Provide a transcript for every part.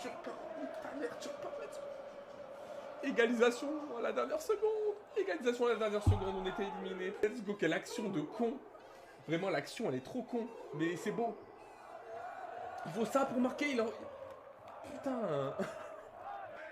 Turpin, ta mère, Turpin, let's go. Égalisation à la dernière seconde. Égalisation à la dernière seconde, on était éliminé. Let's go, quelle action de con. Vraiment, l'action, elle est trop con. Mais c'est beau. Il faut ça pour marquer, il en... Putain.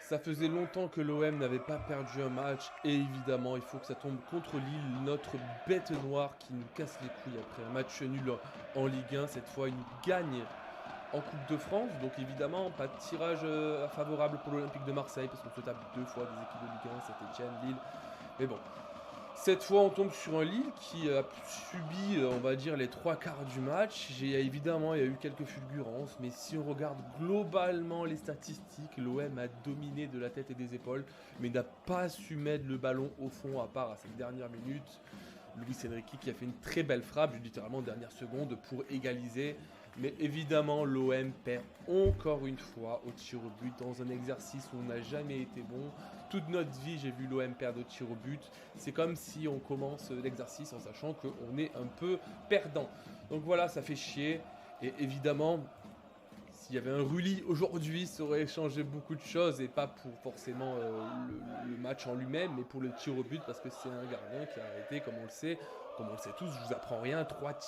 Ça faisait longtemps que l'OM n'avait pas perdu un match. Et évidemment, il faut que ça tombe contre Lille, notre bête noire qui nous casse les couilles après un match nul en Ligue 1. Cette fois, il nous gagne en Coupe de France. Donc évidemment, pas de tirage favorable pour l'Olympique de Marseille parce qu'on se tape deux fois des équipes de Ligue 1, Saint-Etienne, Lille. Mais bon, cette fois, on tombe sur un Lille qui a subi, on va dire, les trois quarts du match. Évidemment, il y a eu quelques fulgurances, mais si on regarde globalement les statistiques, l'OM a dominé de la tête et des épaules, mais n'a pas su mettre le ballon au fond, à part à cette dernière minute. Luis Enrique qui a fait une très belle frappe, littéralement dernière seconde, pour égaliser. Mais évidemment, l'OM perd encore une fois au tir au but dans un exercice où on n'a jamais été bon. Toute notre vie, j'ai vu l'OM perdre au tir au but. C'est comme si on commence l'exercice en sachant qu'on est un peu perdant. Donc voilà, ça fait chier. Et évidemment, s'il y avait un Rulli aujourd'hui, ça aurait changé beaucoup de choses. Et pas pour forcément le match en lui-même, mais pour le tir au but, parce que c'est un gardien qui a arrêté, comme on le sait. Comme on le sait tous, je vous apprends rien, 3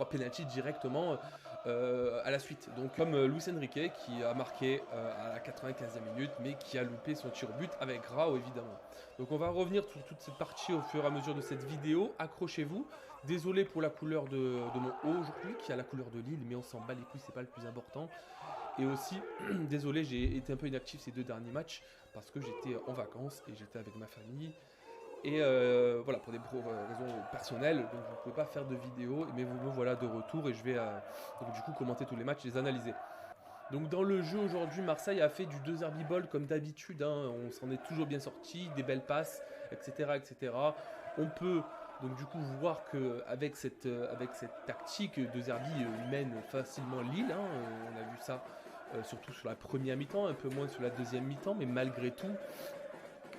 pénaltys directement à la suite. Donc comme Luis Enrique qui a marqué à la 95e minute, mais qui a loupé son tir au but avec Rao évidemment. Donc on va revenir sur toute cette partie au fur et à mesure de cette vidéo. Accrochez-vous. Désolé pour la couleur de mon haut aujourd'hui, qui a la couleur de Lille, mais on s'en bat les couilles, c'est pas le plus important. Et aussi, désolé, j'ai été un peu inactif ces deux derniers matchs, parce que j'étais en vacances et j'étais avec ma famille. Et voilà, pour des raisons personnelles, donc je ne pouvais pas faire de vidéo, mais me voilà de retour et je vais donc, du coup commenter tous les matchs et les analyser. Donc dans le jeu aujourd'hui, Marseille a fait du 2 herbivol comme d'habitude, hein, on s'en est toujours bien sorti, des belles passes, etc. etc. On peut donc du coup voir qu'avec avec cette tactique, 2 Herbi mène facilement Lille, hein, on a vu ça surtout sur la première mi-temps, un peu moins sur la deuxième mi-temps, mais malgré tout,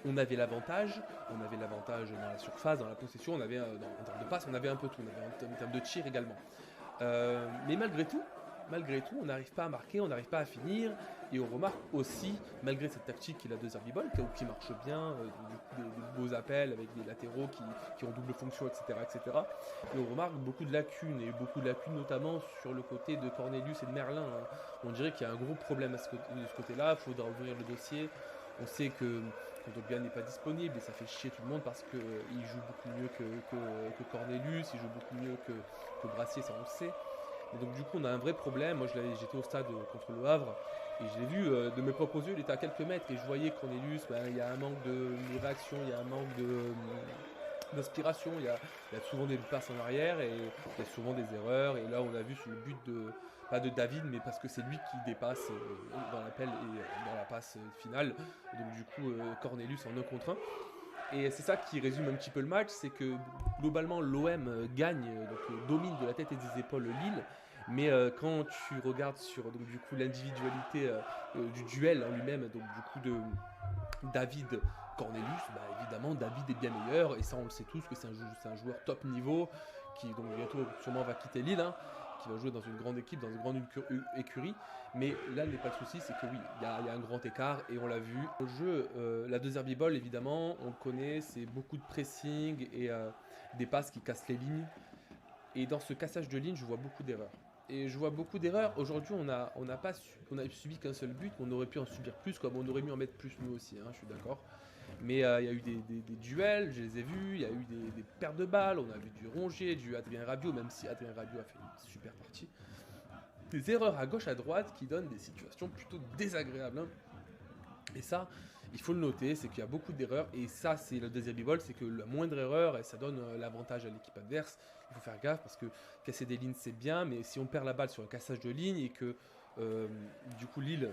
on avait l'avantage dans la surface, dans la possession, on avait en termes de passe, on avait un peu tout, on avait en termes de tir également. Mais malgré tout, on n'arrive pas à marquer, on n'arrive pas à finir, et on remarque aussi, malgré cette tactique qui est la 2 herbivol, qui marche bien, des beaux appels avec des latéraux qui ont double fonction, etc., etc. Et on remarque beaucoup de lacunes, et beaucoup de lacunes notamment sur le côté de Cornelius et de Merlin. Hein. On dirait qu'il y a un gros problème de ce côté-là, il faudra ouvrir le dossier. On sait que Kondogbia n'est pas disponible et ça fait chier tout le monde parce qu'il joue beaucoup mieux que Cornelius, il joue beaucoup mieux que Brassier, ça on le sait. Et donc du coup on a un vrai problème. Moi j'étais au stade contre le Havre et je l'ai vu de mes propres yeux, il était à quelques mètres et je voyais Cornelius, il y a un manque de réaction, il y a un manque d'inspiration, il y a souvent des passes en arrière et il y a souvent des erreurs. Et là on a vu sur le but pas de David, mais parce que c'est lui qui dépasse dans l'appel et dans la passe finale. Donc du coup Cornelius en 1 contre 1. Et c'est ça qui résume un petit peu le match, c'est que globalement l'OM gagne, donc domine de la tête et des épaules Lille, mais quand tu regardes sur donc, du coup l'individualité du duel en lui-même, donc du coup de David Cornelius, évidemment David est bien meilleur, et ça on le sait tous que c'est un joueur top niveau, qui donc bientôt sûrement va quitter Lille, hein, qui va jouer dans une grande équipe, dans une grande écurie. Mais là n'est pas le souci, c'est que oui, il y a un grand écart et on l'a vu. Le jeu, la 2 herbivol évidemment, on le connaît, c'est beaucoup de pressing et des passes qui cassent les lignes. Et dans ce cassage de lignes, je vois beaucoup d'erreurs. Et je vois beaucoup d'erreurs. Aujourd'hui, on a subi qu'un seul but, mais on aurait pu en subir plus, comme on aurait mieux en mettre plus nous aussi, hein, je suis d'accord. Mais il y a eu des duels, je les ai vus, il y a eu des pertes de balles, on a vu du Rongier, du Adrien Rabiot, même si Adrien Rabiot a fait une super partie. Des erreurs à gauche, à droite qui donnent des situations plutôt désagréables. Hein. Et ça, il faut le noter, c'est qu'il y a beaucoup d'erreurs, et ça, c'est le deuxième ball, c'est que la moindre erreur, ça donne l'avantage à l'équipe adverse. Il faut faire gaffe, parce que casser des lignes, c'est bien, mais si on perd la balle sur un cassage de ligne, et que, du coup, Lille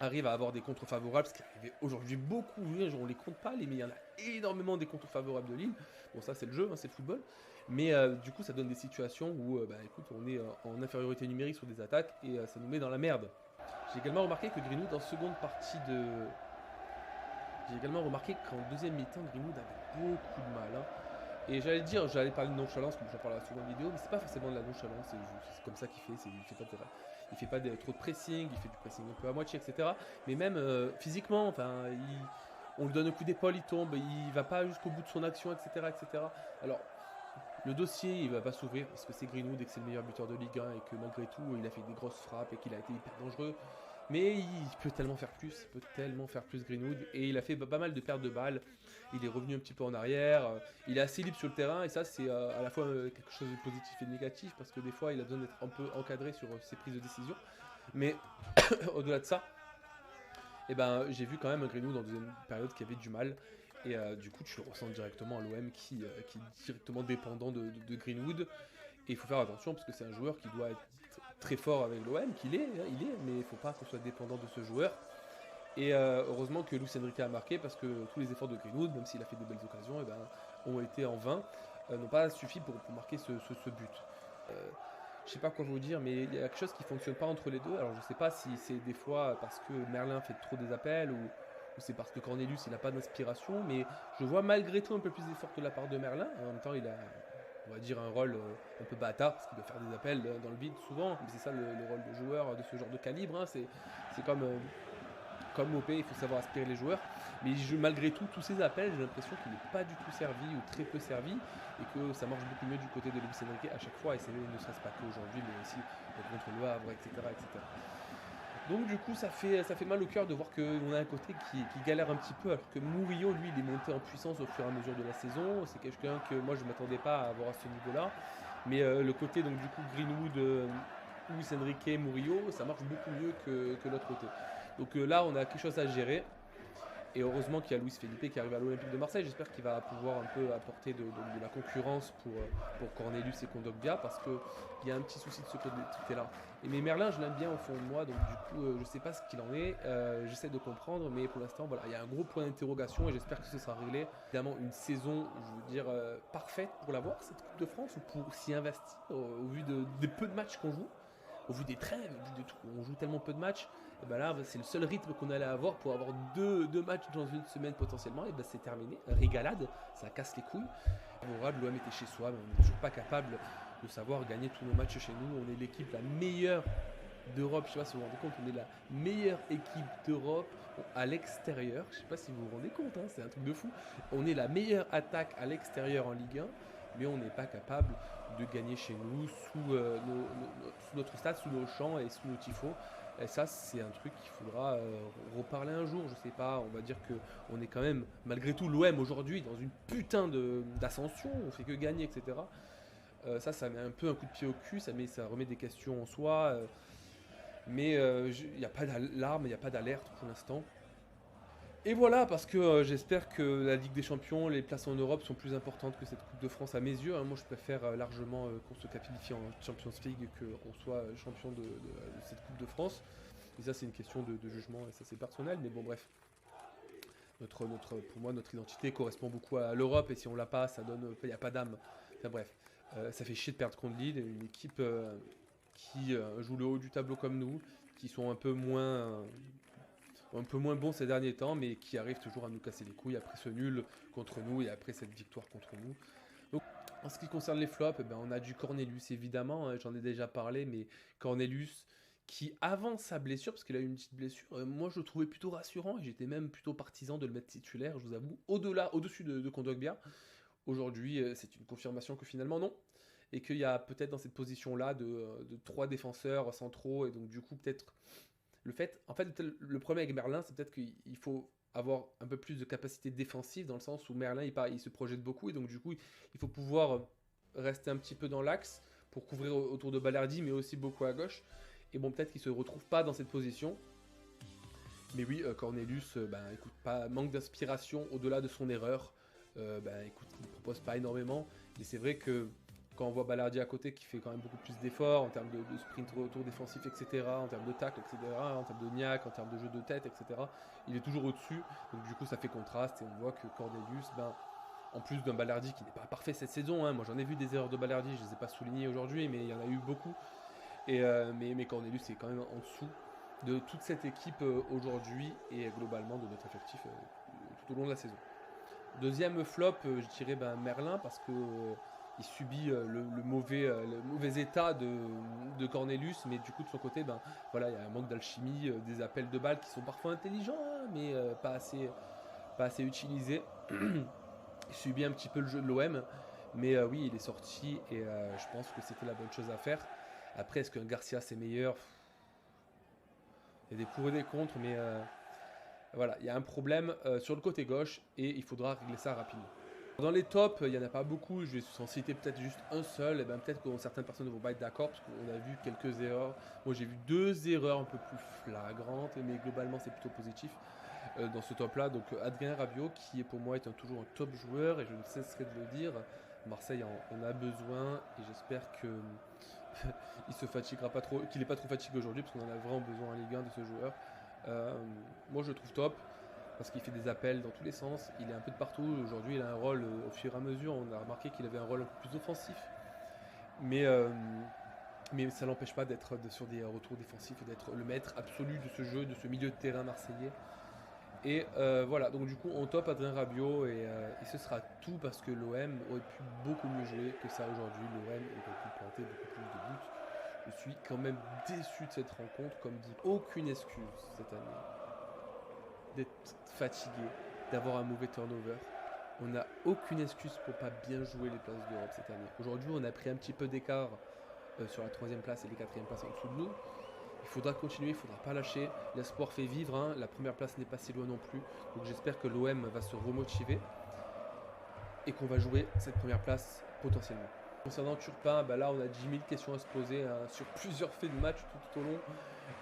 arrive à avoir des contres favorables, ce qui arrive aujourd'hui beaucoup, on les compte pas, mais il y en a énormément des contres favorables de Lille. Bon, ça, c'est le jeu, hein, c'est le football. Mais du coup, ça donne des situations où, écoute, on est en infériorité numérique sur des attaques, et ça nous met dans la merde. J'ai également remarqué que Greenwood, en seconde partie de... J'ai également remarqué qu'en deuxième mi-temps, Greenwood avait beaucoup de mal. Hein. Et j'allais parler de nonchalance, comme j'en parle à la seconde vidéo, mais c'est pas forcément de la nonchalance, c'est comme ça qu'il fait pas d'erreur. il fait pas trop de pressing, il fait du pressing un peu à moitié, etc. Mais même physiquement, enfin, on lui donne un coup d'épaule, il tombe, il va pas jusqu'au bout de son action, etc., etc. Alors, le dossier, il va pas s'ouvrir parce que c'est Greenwood et que c'est le meilleur buteur de Ligue 1 et que malgré tout, il a fait des grosses frappes et qu'il a été hyper dangereux. Mais il peut tellement faire plus, Greenwood. Et il a fait pas mal de pertes de balles. Il est revenu un petit peu en arrière. Il est assez libre sur le terrain et ça, c'est à la fois quelque chose de positif et de négatif parce que des fois, il a besoin d'être un peu encadré sur ses prises de décision. Mais au-delà de ça, eh ben, j'ai vu quand même un Greenwood en deuxième période qui avait du mal. Et du coup, tu le ressens directement à l'OM qui est directement dépendant de Greenwood. Et il faut faire attention parce que c'est un joueur qui doit être très fort avec l'OM, qu'il est, hein, mais il ne faut pas qu'on soit dépendant de ce joueur. Et heureusement que Luis Enrique a marqué parce que tous les efforts de Greenwood, même s'il a fait des belles occasions, eh ben, ont été en vain, n'ont pas suffi pour marquer ce but. Je sais pas quoi vous dire, mais il y a quelque chose qui fonctionne pas entre les deux. Alors je sais pas si c'est des fois parce que Merlin fait trop des appels ou c'est parce que Cornelius il a pas d'inspiration, mais je vois malgré tout un peu plus d'efforts de la part de Merlin. En même temps, il a, on va dire, un rôle un peu bâtard parce qu'il doit faire des appels dans le vide souvent. Mais c'est ça le rôle de joueur de ce genre de calibre. Hein. C'est comme OP, il faut savoir aspirer les joueurs. Mais malgré tout, tous ces appels, j'ai l'impression qu'il n'est pas du tout servi ou très peu servi et que ça marche beaucoup mieux du côté de Luis Enrique à chaque fois. Et c'est ne serait-ce pas qu'aujourd'hui, mais aussi contre le Havre, etc., etc. Donc du coup, ça fait mal au cœur de voir qu'on a un côté qui galère un petit peu, alors que Murillo, lui, il est monté en puissance au fur et à mesure de la saison. C'est quelqu'un que moi, je ne m'attendais pas à avoir à ce niveau-là. Mais le côté, donc du coup, Greenwood, Luis Enrique, Murillo, ça marche beaucoup mieux que l'autre côté. Donc là, on a quelque chose à gérer. Et heureusement qu'il y a Luis Felipe qui arrive à l'Olympique de Marseille. J'espère qu'il va pouvoir un peu apporter de la concurrence pour Cornelius et Kondogbia parce qu'il y a un petit souci de ce côté-là. Mais Merlin, je l'aime bien au fond de moi, donc du coup, je ne sais pas ce qu'il en est. J'essaie de comprendre, mais pour l'instant, voilà, il y a un gros point d'interrogation et j'espère que ce sera réglé. Évidemment, une saison, je veux dire, parfaite pour l'avoir, cette Coupe de France, ou pour s'y investir au vu des peu de matchs qu'on joue. Au vu des trêves, au vu de tout, on joue tellement peu de matchs, et ben là c'est le seul rythme qu'on allait avoir pour avoir deux matchs dans une semaine potentiellement, et ben c'est terminé, régalade, ça casse les couilles. L'OM était chez soi, mais on n'est toujours pas capable de savoir gagner tous nos matchs chez nous. On est l'équipe la meilleure d'Europe, je sais pas si vous vous rendez compte, on est la meilleure équipe d'Europe à l'extérieur, je sais pas si vous vous rendez compte, hein, c'est un truc de fou. On est la meilleure attaque à l'extérieur en Ligue 1, mais on n'est pas capable de gagner chez nous, sous notre stade, sous nos champs et sous nos tifos. Et ça, c'est un truc qu'il faudra reparler un jour. Je sais pas, on va dire qu'on est quand même, malgré tout, l'OM aujourd'hui dans une putain d'ascension. On fait que gagner, etc. Ça met un peu un coup de pied au cul. Ça remet des questions en soi. Mais il n'y a pas d'alarme, il n'y a pas d'alerte pour l'instant. Et voilà, parce que j'espère que la Ligue des Champions, les places en Europe sont plus importantes que cette Coupe de France à mes yeux. Hein. Moi, je préfère largement qu'on se qualifie en Champions League et qu'on soit champion de cette Coupe de France. Et ça, c'est une question de jugement et ça, c'est personnel. Mais bon, bref. Pour moi, notre identité correspond beaucoup à l'Europe et si on l'a pas, ça donne, il n'y a pas d'âme. Enfin bref, ça fait chier de perdre contre Lille, une équipe qui joue le haut du tableau comme nous, qui sont un peu moins bons ces derniers temps, mais qui arrivent toujours à nous casser les couilles après ce nul contre nous et après cette victoire contre nous. Donc, en ce qui concerne les flops, eh ben, on a du Cornelius évidemment, hein, j'en ai déjà parlé, mais Cornelius qui avant sa blessure, parce qu'il a eu une petite blessure, moi je le trouvais plutôt rassurant et j'étais même plutôt partisan de le mettre titulaire, je vous avoue, au-dessus de Kondogbia. Aujourd'hui, c'est une confirmation que finalement non, et qu'il y a peut-être dans cette position-là de 3 défenseurs centraux, et donc du coup peut-être le problème avec Merlin, c'est peut-être qu'il faut avoir un peu plus de capacité défensive dans le sens où Merlin il se projette beaucoup et donc du coup il faut pouvoir rester un petit peu dans l'axe pour couvrir autour de Balerdi mais aussi beaucoup à gauche et bon peut-être qu'il se retrouve pas dans cette position mais oui Cornelius écoute pas manque d'inspiration au-delà de son erreur écoute il propose pas énormément mais c'est vrai que quand on voit Balardi à côté qui fait quand même beaucoup plus d'efforts en termes de sprint retour défensif, etc., en termes de tacle, etc., en termes de niaque, en termes de jeu de tête, etc., il est toujours au-dessus. Donc du coup, ça fait contraste et on voit que Cornelius, en plus d'un Balardi qui n'est pas parfait cette saison, hein, moi j'en ai vu des erreurs de Balardi, je ne les ai pas soulignées aujourd'hui, mais il y en a eu beaucoup. Et, mais Cornelius est quand même en dessous de toute cette équipe aujourd'hui et globalement de notre effectif tout au long de la saison. Deuxième flop, je dirais Merlin parce que il subit le mauvais état de Cornelius, mais du coup de son côté, ben voilà, il y a un manque d'alchimie, des appels de balles qui sont parfois intelligents, hein, mais pas assez utilisés. Il subit un petit peu le jeu de l'OM, mais oui, il est sorti et je pense que c'était la bonne chose à faire. Après, est-ce qu'un Garcia c'est meilleur? Il y a des pour et des contre, mais voilà, il y a un problème sur le côté gauche et il faudra régler ça rapidement. Dans les tops, il n'y en a pas beaucoup, je vais en citer peut-être juste un seul, et ben peut-être que certaines personnes ne vont pas être d'accord parce qu'on a vu quelques erreurs. Moi j'ai vu 2 erreurs un peu plus flagrantes, mais globalement c'est plutôt positif dans ce top là. Donc Adrien Rabiot qui est pour moi toujours un top joueur et je ne cesserai de le dire. Marseille en a besoin et j'espère que il se fatiguera pas trop, qu'il n'est pas trop fatigué aujourd'hui parce qu'on en a vraiment besoin en Ligue 1 de ce joueur. Moi je le trouve top parce qu'il fait des appels dans tous les sens, il est un peu de partout. Aujourd'hui il a un rôle au fur et à mesure, on a remarqué qu'il avait un rôle un peu plus offensif, mais ça l'empêche pas d'être sur des retours défensifs et d'être le maître absolu de ce jeu, de ce milieu de terrain marseillais. Et voilà, donc du coup on top Adrien Rabiot et ce sera tout parce que l'OM aurait pu beaucoup mieux jouer que ça aujourd'hui. L'OM aurait pu planter beaucoup plus de buts. Je suis quand même déçu de cette rencontre, comme dit, aucune excuse cette année d'être fatigué, d'avoir un mauvais turnover. On n'a aucune excuse pour pas bien jouer les places d'Europe cette année. Aujourd'hui on a pris un petit peu d'écart sur la 3e place et les 4e places en dessous de nous. Il faudra continuer, il ne faudra pas lâcher. L'espoir fait vivre, hein. La première place n'est pas si loin non plus. Donc j'espère que l'OM va se remotiver et qu'on va jouer cette première place potentiellement. Concernant Turpin, bah là on a 10 000 questions à se poser hein, sur plusieurs faits de match tout au long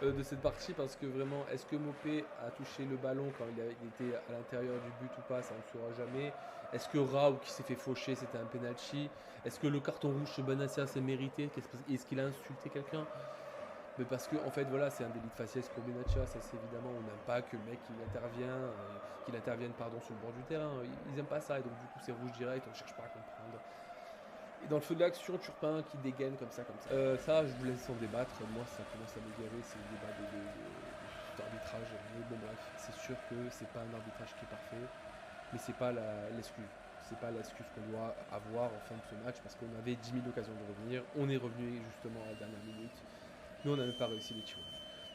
de cette partie parce que vraiment, est-ce que Mopé a touché le ballon quand il était à l'intérieur du but ou pas, ça on ne saura jamais. Est-ce que Raoult qui s'est fait faucher c'était un penalty? Est-ce que le carton rouge chez Benassia s'est mérité? Est-ce qu'il a insulté quelqu'un? Mais parce que en fait voilà c'est un délit de faciès pour Benassia, ça c'est évidemment, on n'aime pas que le mec qu'il intervienne pardon sur le bord du terrain, ils aiment pas ça et donc du coup c'est rouge direct, on cherche pas à comprendre. Et dans le feu de l'action, Turpin qui dégaine comme ça. Ça, je vous laisse en débattre. Moi, ça commence à me gaver, c'est le débat d'arbitrage. Mais bon, bref, c'est sûr que c'est pas un arbitrage qui est parfait, mais c'est pas l'excuse. C'est pas l'excuse qu'on doit avoir en fin de ce match parce qu'on avait 10 000 occasions de revenir. On est revenu justement à la dernière minute, mais on n'a même pas réussi les tirs.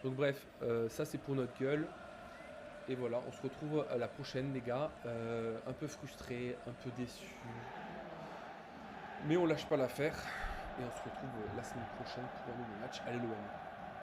Donc, bref, ça c'est pour notre gueule. Et voilà, on se retrouve à la prochaine, les gars. Un peu frustré, un peu déçu. Mais on lâche pas l'affaire et on se retrouve la semaine prochaine pour un nouveau match. Allez l'OM.